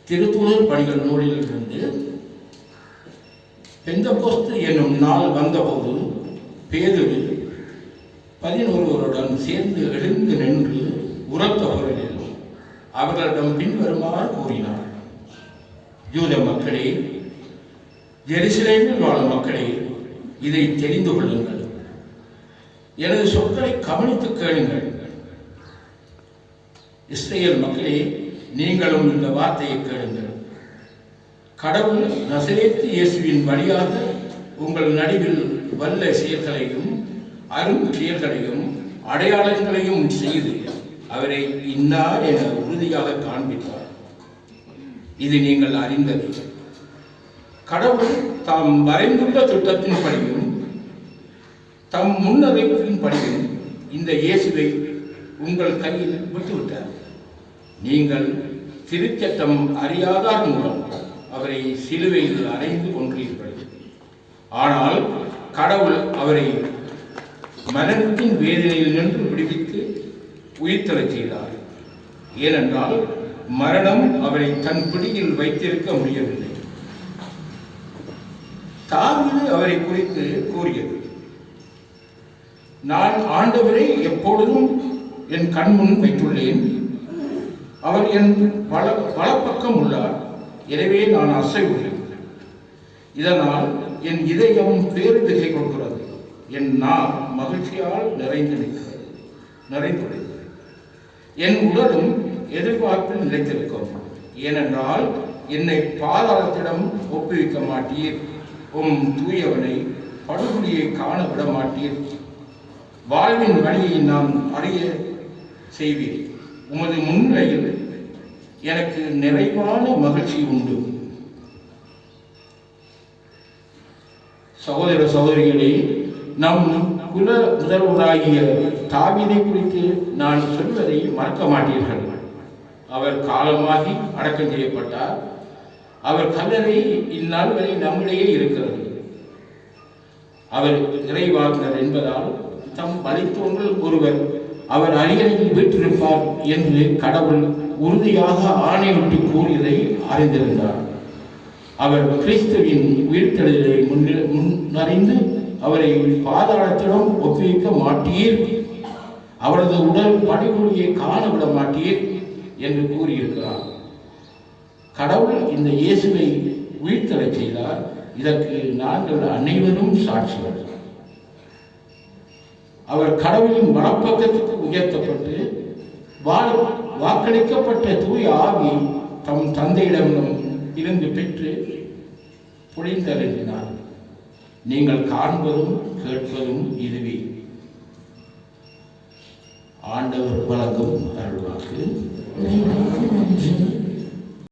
திருத்துதர் பணிகள் நூலிலிருந்து பெந்தகோஸ்து என்னும் நாள் வந்தபோது பேதுரு 11 சேர்ந்து எழுந்து நின்று உரத்த குரலில் அவர்களிடம் பின்வருமாறு கூறினார். யூத மக்களே, ஜெருசலேமில் வாழும் மக்களே, இதை தெரிந்து கொள்ளுங்கள். எனது சொற்களை கவனித்து கேளுங்கள். இஸ்ரேல் மக்களே, நீங்களும் இந்த வார்த்தையை கேளுங்கள். கடவுள் நசரேத்து இயேசுவின் வழியாக உங்கள் நடுவில் வல்ல செயல்களையும் அரும் செயல்களையும் அடையாளங்களையும் செய்து அவரை இன்னார் என உறுதியாக காண்பித்தார். இது நீங்கள் அறிந்தது. கடவுள் தாம் வரைந்துள்ள திட்டத்தின்படியும் தம் முன்னறிவிப்பின்படியும் இந்த இயேசுவை உங்கள் கையில் விட்டுவிட்டார். நீங்கள் திருச்சட்டம் அறியாதார் மூலம் அவரை சிலுவையில் அறைந்து கொன்றீர்கள். ஆனால் கடவுள் அவரை மரணத்தின் வேதனையில் நின்று விடுவித்து உயிர்த்தெழச் செய்தார். ஏனென்றால் மரணம் அவரை தன் பிடியில் வைத்திருக்க முடியவில்லை. தாவீது அவரை குறித்து கூறியது, நான் ஆண்டவரை எப்பொழுதும் என் கண்முன் வைத்துள்ளேன். அவர் என் வலப்பக்கம் உள்ளார். எனவே நான் அசைவுள்ளேன். இதனால் என் இதயம் பேருதிகை கொள்கிறது. என் நான் மகிழ்ச்சியால் நிறைந்துள்ளது. என் உடலும் எதிர்பார்ப்பில் நிலைத்திருக்கும். ஏனென்றால் என்னை பாதாளத்திடம் ஒப்புவிக்க மாட்டீர். தூயவனை படுகொலியை காண விட மாட்டீர். வாழ்வின் வழியை நான் அறிய செய்வீர். உமது முன்னிலையில் எனக்கு நிறைவான மகிழ்ச்சி உண்டு. சகோதர சகோதரிகளே, நம் குல முதல்வராகிய தாவீதை குறித்து நான் சொல்வதை மறக்க மாட்டீர்கள். அவர் காலமாகி அடக்கம் செய்யப்பட்டார். அவர் கல்லறை இந்நாள் வரை நம்மிடையே இருக்கிறது. அவர் இறைவாக்கினர் என்பதால் தம் வழித்தோன்றல் ஒருவர் அவர் அரியணையில் வீற்றிருப்பார் என்று கடவுள் உறுதியாக ஆணையிட்டு கூறியதை அறிந்திருந்தார். அவர் கிறிஸ்துவின் உயிர்த்தெழுதலை முன்னறிந்து அவரை பாதாளத்திடம் ஒப்புவிக்க மாட்டீர். அவரது உடல் படுகொலியை காணவிட மாட்டீர் என்று கூறியிருக்கிறார். கடவுள் இந்த இயேசுவை உயிர்த்தெழச் செய்தார். இதற்கு நாங்கள் அனைவரும் சாட்சிகள். அவர் கடவுளின் வலப்பக்கத்துக்கு உயர்த்தப்பட்டு வாக்களிக்கப்பட்ட தூய ஆவி தம் தந்தையிடம் இருந்து பெற்று பொழிந்தருளினார். நீங்கள் காண்பதும் கேட்பதும் இதுவே. ஆண்டவர் வழங்கும் அருள்வாக்கு.